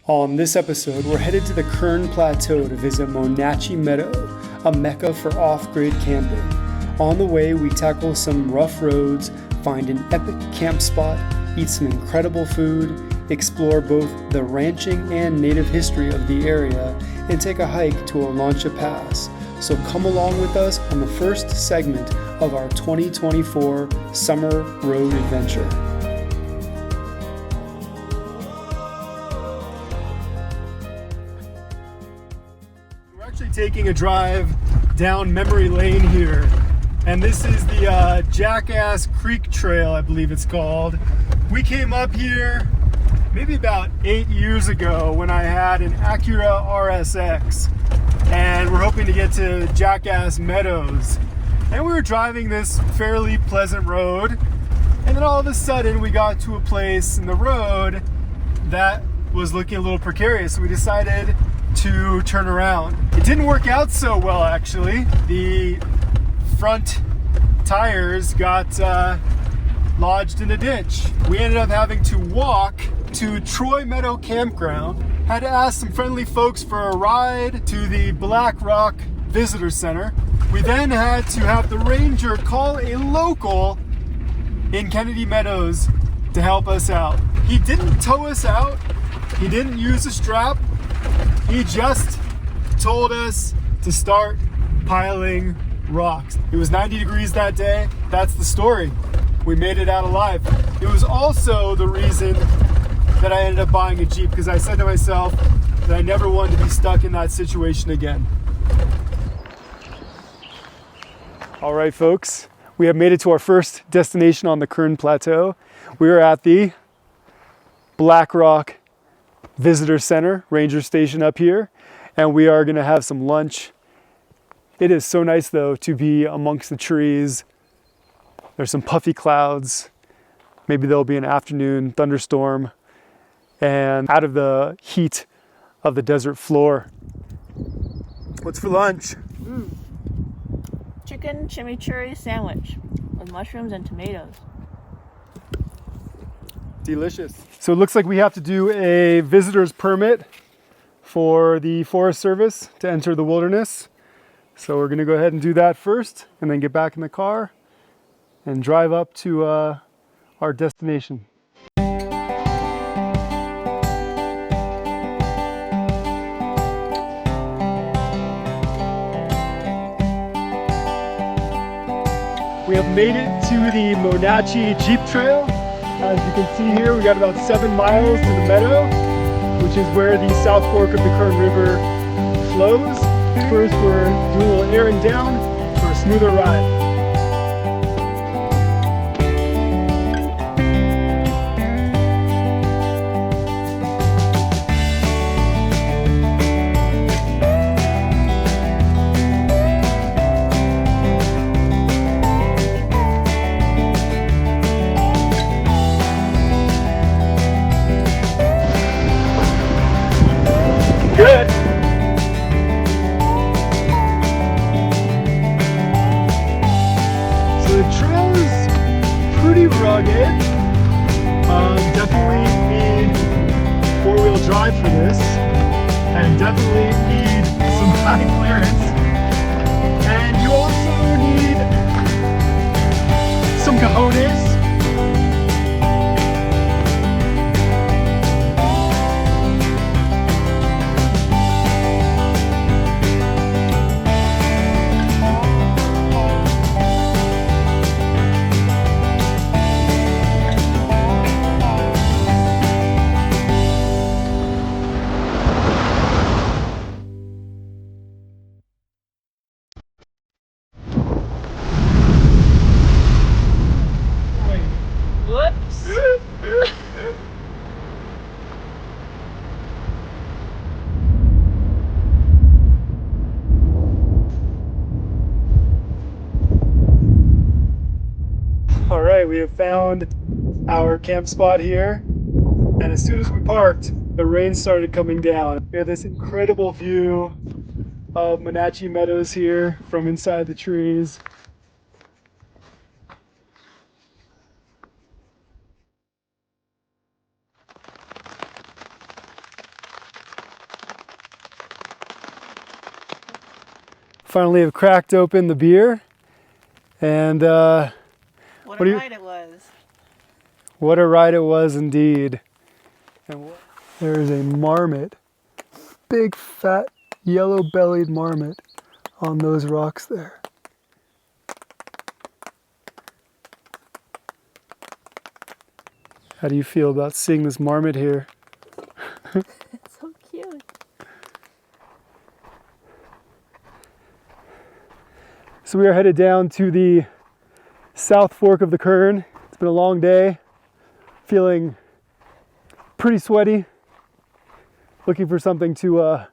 On this episode, we're headed to the Kern Plateau to visit Monache Meadow, a mecca for off-grid camping. On the way, we tackle some rough roads, find an epic camp spot, eat some incredible food, explore both the ranching and native history of the area, and take a hike to Olancha Pass. So come along with us on the first segment of our 2024 Summer Road Adventure. We're actually taking a drive down memory lane here, and this is the Jackass Creek Trail, I believe it's called. We came up here maybe about 8 years ago when I had an Acura RSX, and we're hoping to get to Jackass Meadows. And we were driving this fairly pleasant road, and then all of a sudden we got to a place in the road that was looking a little precarious, so we decided to turn around. It didn't work out so well, actually. The front tires got lodged in a ditch. We ended up having to walk to Troy Meadow Campground. Had to ask some friendly folks for a ride to the Black Rock Visitor Center. We then had to have the ranger call a local in Kennedy Meadows to help us out. He didn't tow us out. He didn't use a strap. He just told us to start piling rocks. It was 90 degrees that day. That's the story. We made it out alive. It was also the reason that I ended up buying a Jeep, because I said to myself that I never wanted to be stuck in that situation again. All right, folks, we have made it to our first destination on the Kern Plateau. We are at the Black Rock Visitor Center, Ranger Station up here, and we are gonna have some lunch. It is so nice though to be amongst the trees. There's some puffy clouds. Maybe there'll be an afternoon thunderstorm, and out of the heat of the desert floor. What's for lunch? Chicken chimichurri sandwich with mushrooms and tomatoes. Delicious. So it looks like we have to do a visitor's permit for the Forest Service to enter the wilderness. So we're gonna go ahead and do that first, and then get back in the car and drive up to our destination. We have made it to the Monache Jeep Trail. As you can see here, we got about 7 miles to the meadow, which is where the South Fork of the Kern River flows. First, we're doing a little airing down for a smoother ride. Good. So the trail is pretty rugged. Definitely need 4-wheel drive for this, and definitely need some high clearance. And you also need some cojones. Whoops. All right, we have found our camp spot here, and as soon as we parked, the rain started coming down. We have this incredible view of Monache Meadows here from inside the trees. Finally have cracked open the beer. And What do a you- ride it was. what a ride it was indeed. And there is a marmot, big fat yellow-bellied marmot on those rocks there. How do you feel about seeing this marmot here? It's so cute. So we are headed down to the South Fork of the Kern. It's been a long day, feeling pretty sweaty, looking for something to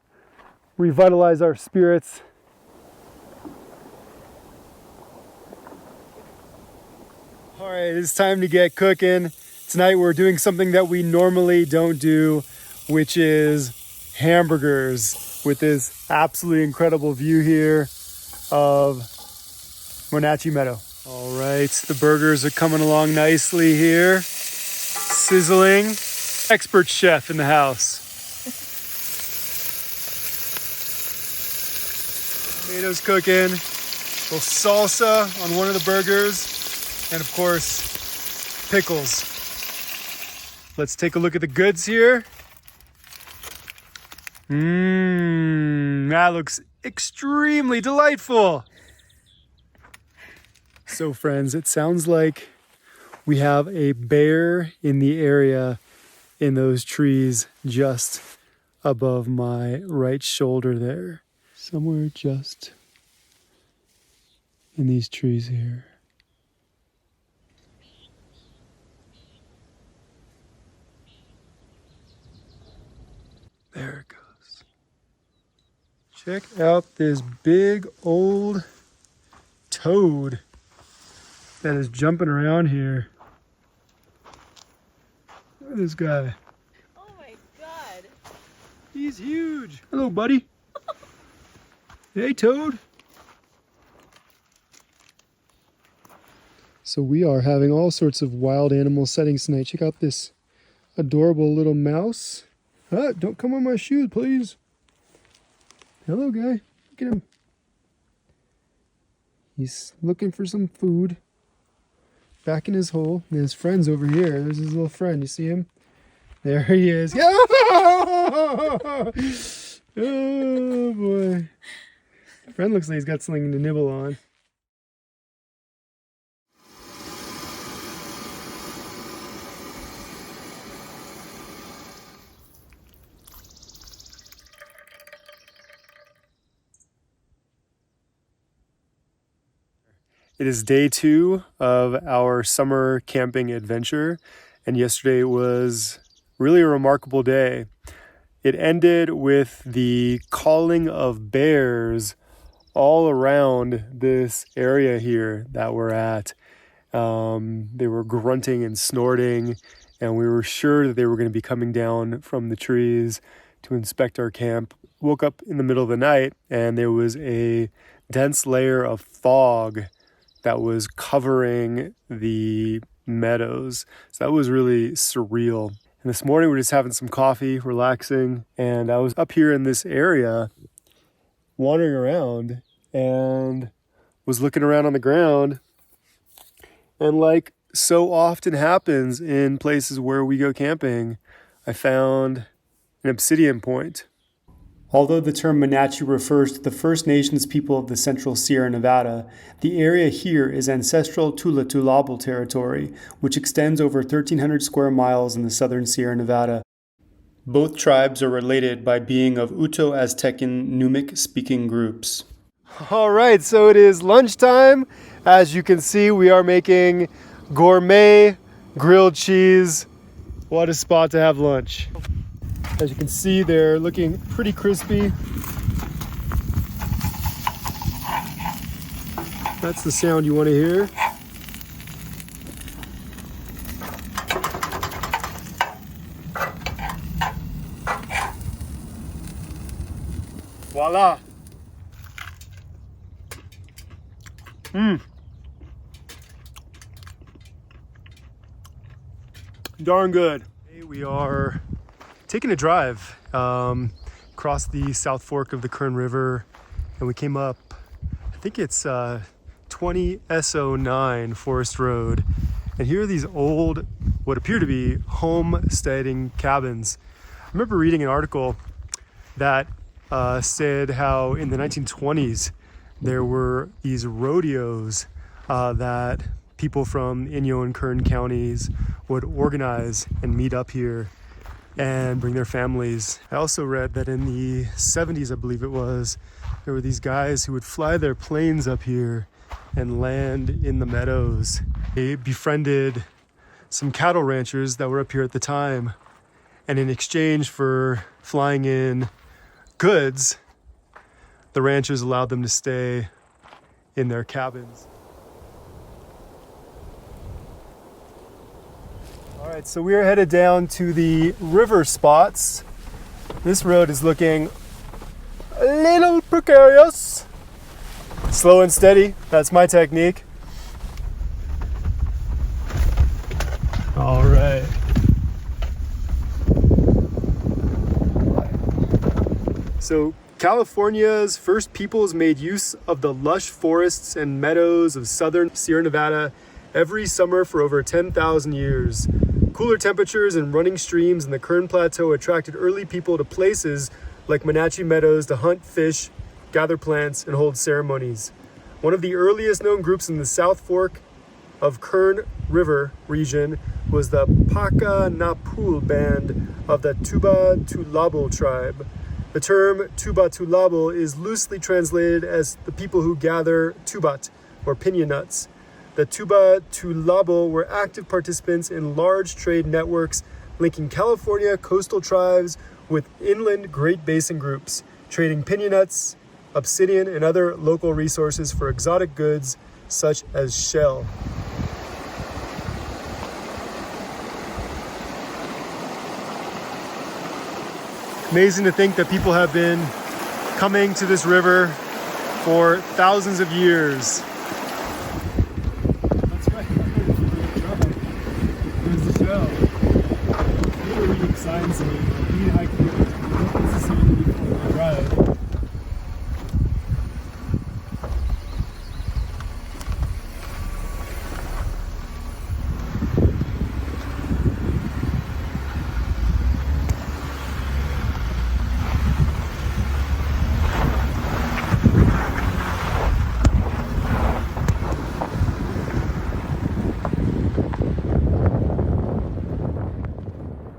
revitalize our spirits. All right, it's time to get cooking. Tonight we're doing something that we normally don't do, which is hamburgers, with this absolutely incredible view here of Monache Meadow. All right, the burgers are coming along nicely here, sizzling. Expert chef in the house. Tomatoes cooking, a little salsa on one of the burgers, and of course, pickles. Let's take a look at the goods here. That looks extremely delightful. So friends, it sounds like we have a bear in the area in those trees just above my right shoulder there. Somewhere just in these trees here. There it goes. Check out this big old toad that is jumping around here. Look at this guy. Oh my god. He's huge. Hello, buddy. Hey, toad. So we are having all sorts of wild animal settings tonight. Check out this adorable little mouse. Ah, don't come on my shoes, please. Hello, guy. Look at him. He's looking for some food. Back in his hole. And his friend's over here. There's his little friend. You see him? There he is. Oh, boy. Friend looks like he's got something to nibble on. It is day 2 of our summer camping adventure, and yesterday was really a remarkable day. It ended with the calling of bears all around this area here that we're at. They were grunting and snorting, and we were sure that they were going to be coming down from the trees to inspect our camp. Woke up in the middle of the night, and there was a dense layer of fog that was covering the meadows. So that was really surreal. And this morning we're just having some coffee, relaxing, and I was up here in this area wandering around and was looking around on the ground, and like so often happens in places where we go camping, I found an obsidian point. Although the term Monache refers to the First Nations people of the Central Sierra Nevada, the area here is ancestral Tula Tulabal territory, which extends over 1,300 square miles in the southern Sierra Nevada. Both tribes are related by being of Uto-Aztecan Numic-speaking groups. All right, so it is lunchtime. As you can see, we are making gourmet grilled cheese. What a spot to have lunch. As you can see, they're looking pretty crispy. That's the sound you want to hear. Voila. Darn good. We are taking a drive across the South Fork of the Kern River, and we came up think it's 20S09 Forest Road. And here are these old, what appear to be homesteading cabins. I remember reading an article that said how in the 1920s there were these rodeos that people from Inyo and Kern counties would organize and meet up here and bring their families. I also read that in the 70s, I believe it was, there were these guys who would fly their planes up here and land in the meadows. They befriended some cattle ranchers that were up here at the time, and in exchange for flying in goods, the ranchers allowed them to stay in their cabins. All right, so we are headed down to the river spots. This road is looking a little precarious. Slow and steady, that's my technique. All right. So California's first peoples made use of the lush forests and meadows of southern Sierra Nevada every summer for over 10,000 years. Cooler temperatures and running streams in the Kern Plateau attracted early people to places like Monache Meadows to hunt fish, gather plants, and hold ceremonies. One of the earliest known groups in the South Fork of Kern River region was the Pakanapul band of the Tuba-Tulabal tribe. The term Tuba-Tulabal is loosely translated as the people who gather tubat, or piña nuts. The Tuba-Tulabal were active participants in large trade networks linking California coastal tribes with inland Great Basin groups, trading piña nuts, obsidian, and other local resources for exotic goods such as shell. Amazing to think that people have been coming to this river for thousands of years. That's right. There's the shell. We're reading signs and being hiking. This is something before we drive.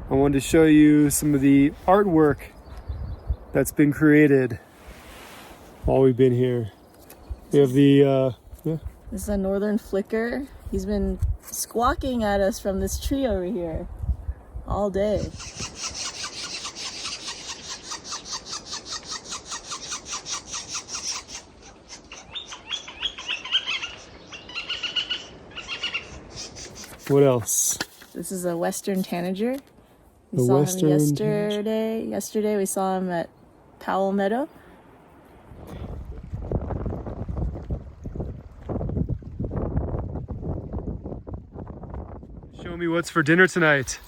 I wanted to show you some of the artwork that's been created while we've been here. We have the, This is a northern flicker. He's been squawking at us from this tree over here all day. what else? This is a western tanager. We The saw western him yesterday. Yesterday we saw him at Monache Meadow. Show me what's for dinner tonight.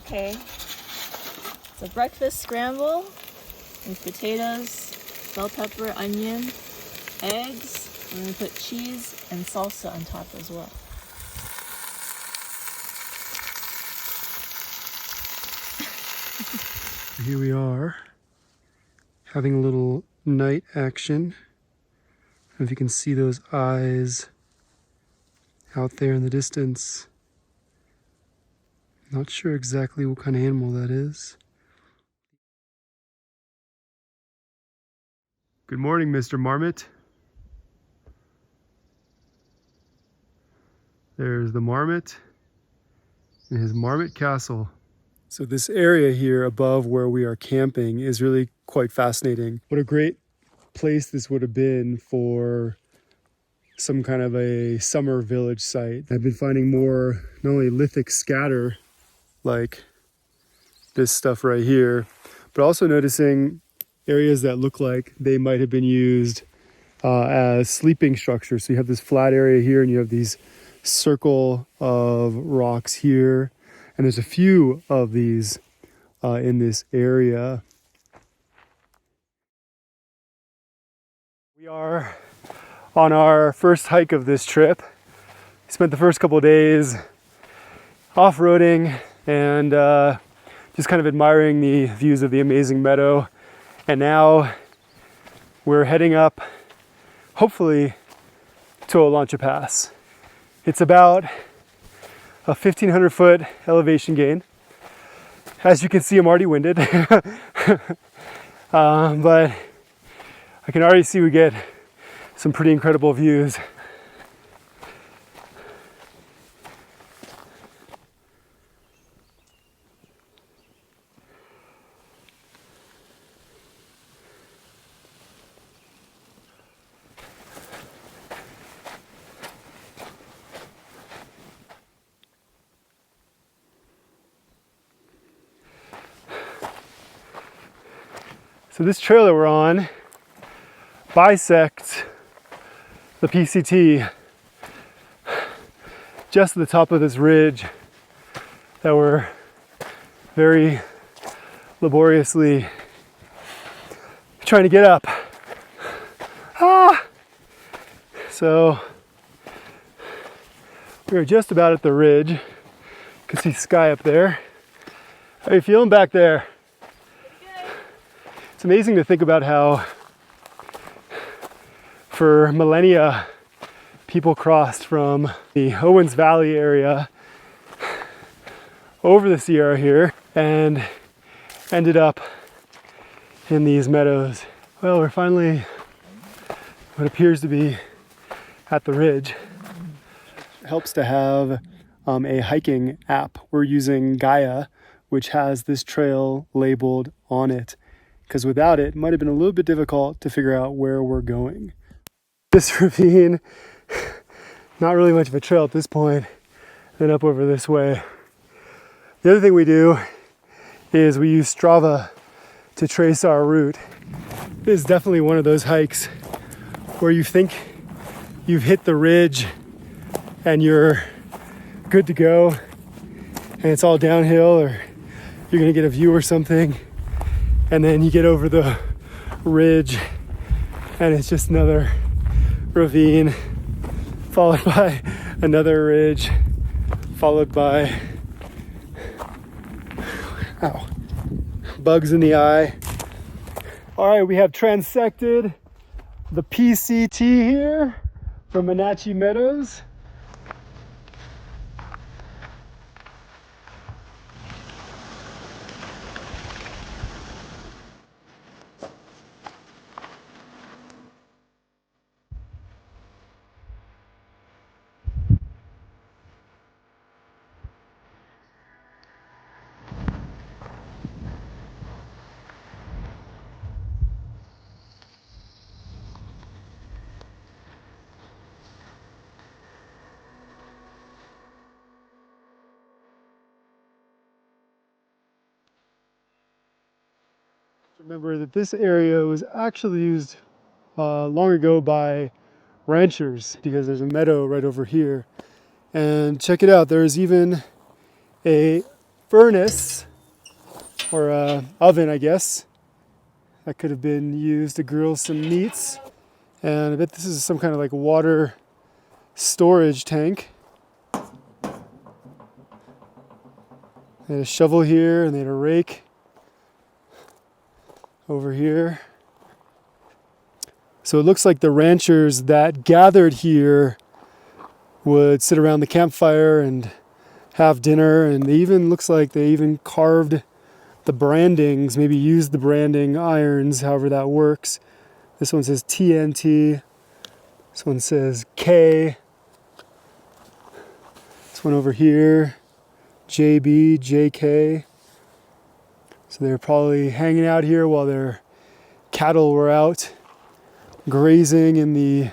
Okay. It's a breakfast scramble with potatoes, bell pepper, onion, eggs, and we put cheese and salsa on top as well. Here we are, having a little night action. I don't know if you can see those eyes out there in the distance. Not sure exactly what kind of animal that is. Good morning, Mr. Marmot. There's the marmot and his marmot castle. So this area here above where we are camping is really quite fascinating. What a great place this would have been for some kind of a summer village site. I've been finding more, not only lithic scatter, like this stuff right here, but also noticing areas that look like they might have been used as sleeping structures. So you have this flat area here and you have these circle of rocks here. And there's a few of these in this area. We are on our first hike of this trip. We spent the first couple of days off-roading and just kind of admiring the views of the amazing meadow. And now we're heading up, hopefully, to Olancha Pass. It's about a 1,500 foot elevation gain. As you can see, I'm already winded. But I can already see we get some pretty incredible views. So this trail that we're on bisects the PCT just at the top of this ridge that we're very laboriously trying to get up. So we're just about at the ridge. You can see sky up there. How are you feeling back there? It's amazing to think about how for millennia people crossed from the Owens Valley area over the Sierra here and ended up in these meadows. Well, we're finally what appears to be at the ridge. It helps to have a hiking app. We're using Gaia, which has this trail labeled on it, because without it, it might have been a little bit difficult to figure out where we're going. This ravine, not really much of a trail at this point, then up over this way. The other thing we do is we use Strava to trace our route. This is definitely one of those hikes where you think you've hit the ridge and you're good to go, and it's all downhill, or you're gonna get a view or something. And then you get over the ridge and it's just another ravine followed by another ridge followed by bugs in the eye. All right, we have transected the PCT here from Monache Meadows. Remember that this area was actually used long ago by ranchers because there's a meadow right over here. And check it out, there's even a furnace or a oven, I guess, that could have been used to grill some meats. And I bet this is some kind of like water storage tank. They had a shovel here and they had a rake over here. So it looks like the ranchers that gathered here would sit around the campfire and have dinner, and they even looks like they even carved the brandings, maybe used the branding irons, however that works. This one says TNT. This one says K. This one over here, JB, JK. So they're probably hanging out here while their cattle were out grazing in the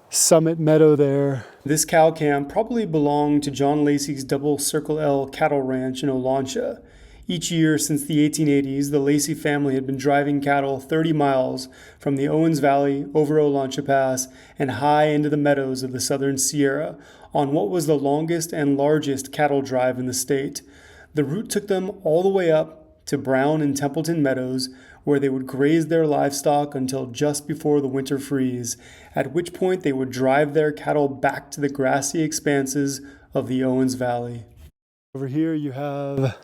summit meadow there. This cow camp probably belonged to John Lacey's Double Circle L cattle ranch in Olancha. Each year since the 1880s, the Lacey family had been driving cattle 30 miles from the Owens Valley over Olancha Pass and high into the meadows of the southern Sierra on what was the longest and largest cattle drive in the state. The route took them all the way up to Brown and Templeton Meadows, where they would graze their livestock until just before the winter freeze, at which point they would drive their cattle back to the grassy expanses of the Owens Valley. Over here you have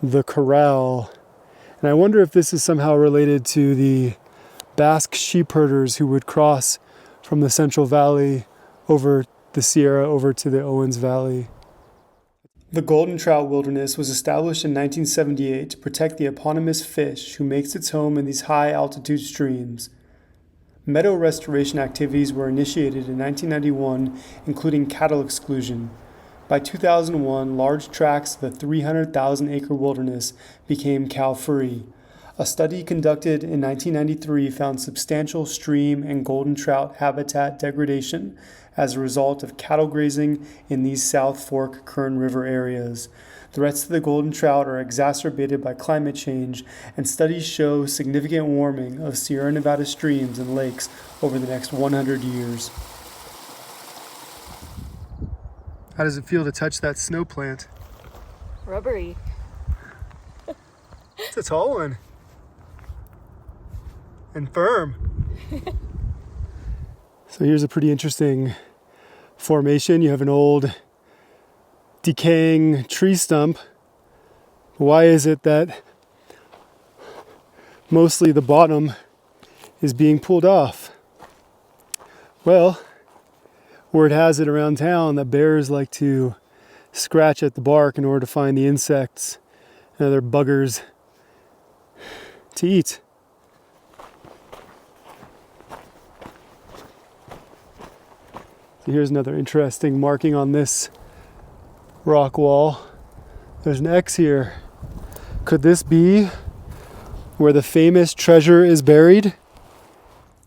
the corral, and I wonder if this is somehow related to the Basque sheep herders who would cross from the Central Valley over the Sierra over to the Owens Valley. The golden trout wilderness was established in 1978 to protect the eponymous fish who makes its home in these high altitude streams. Meadow restoration activities were initiated in 1991, including cattle exclusion. By 2001, large tracts of the 300,000 acre wilderness became cow-free. A study conducted in 1993 found substantial stream and golden trout habitat degradation as a result of cattle grazing in these South Fork Kern River areas. Threats to the golden trout are exacerbated by climate change, and studies show significant warming of Sierra Nevada streams and lakes over the next 100 years. How does it feel to touch that snow plant? Rubbery. It's a tall one. And firm. So here's a pretty interesting formation. You have an old decaying tree stump. Why is it that mostly the bottom is being pulled off? Well, word has it around town that bears like to scratch at the bark in order to find the insects and other buggers to eat. So here's another interesting marking on this rock wall. There's an X here. Could this be where the famous treasure is buried?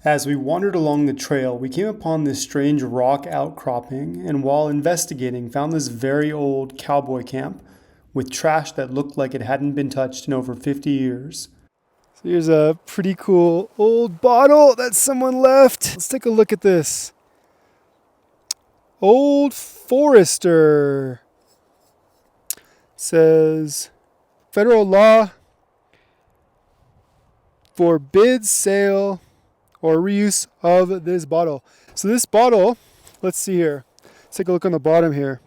As we wandered along the trail, we came upon this strange rock outcropping, and while investigating, found this very old cowboy camp with trash that looked like it hadn't been touched in over 50 years. So here's a pretty cool old bottle that someone left. Let's take a look at this. Old Forester. It says, federal law forbids sale or reuse of this bottle. So this bottle, let's see here. Let's take a look on the bottom here.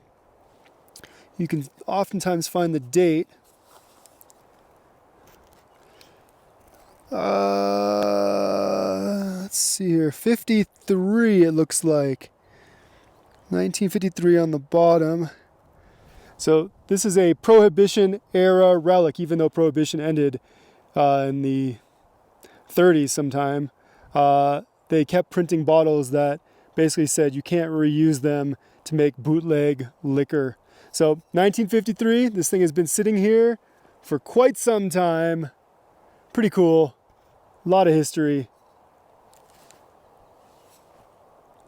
You can oftentimes find the date. Let's see here. 53 it looks like. 1953 on the bottom. So this is a Prohibition era relic, even though Prohibition ended in the 30s sometime. They kept printing bottles that basically said you can't reuse them to make bootleg liquor. So 1953, this thing has been sitting here for quite some time. Pretty cool. A lot of history.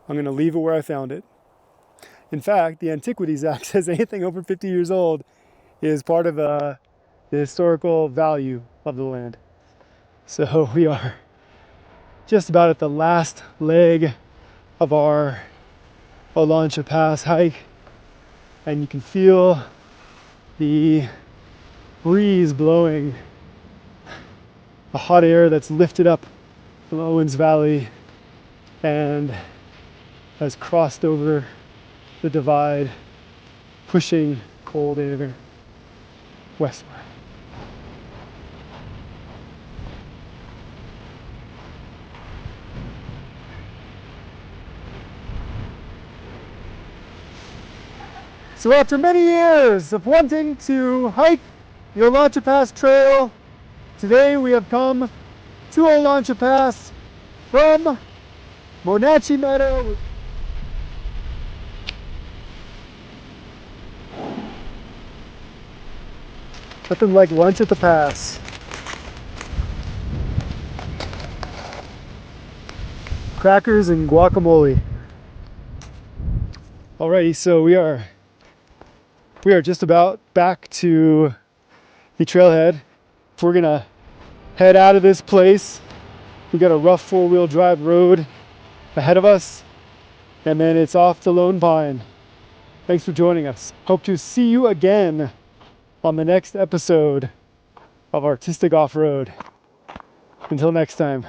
I'm going to leave it where I found it. In fact, the Antiquities Act says anything over 50 years old is part of the historical value of the land. So we are just about at the last leg of our Olancha Pass hike, and you can feel the breeze blowing, the hot air that's lifted up from Owens Valley and has crossed over the divide, pushing cold air westward. So after many years of wanting to hike the Olancha Pass Trail, today we have come to Olancha Pass from Monache Meadow. Nothing like lunch at the pass. Crackers and guacamole. Alrighty, so we are just about back to the trailhead. We're gonna head out of this place. We got a rough four-wheel drive road ahead of us, and then it's off to Lone Pine. Thanks for joining us. Hope to see you again on the next episode of artistic off-road. Until next time.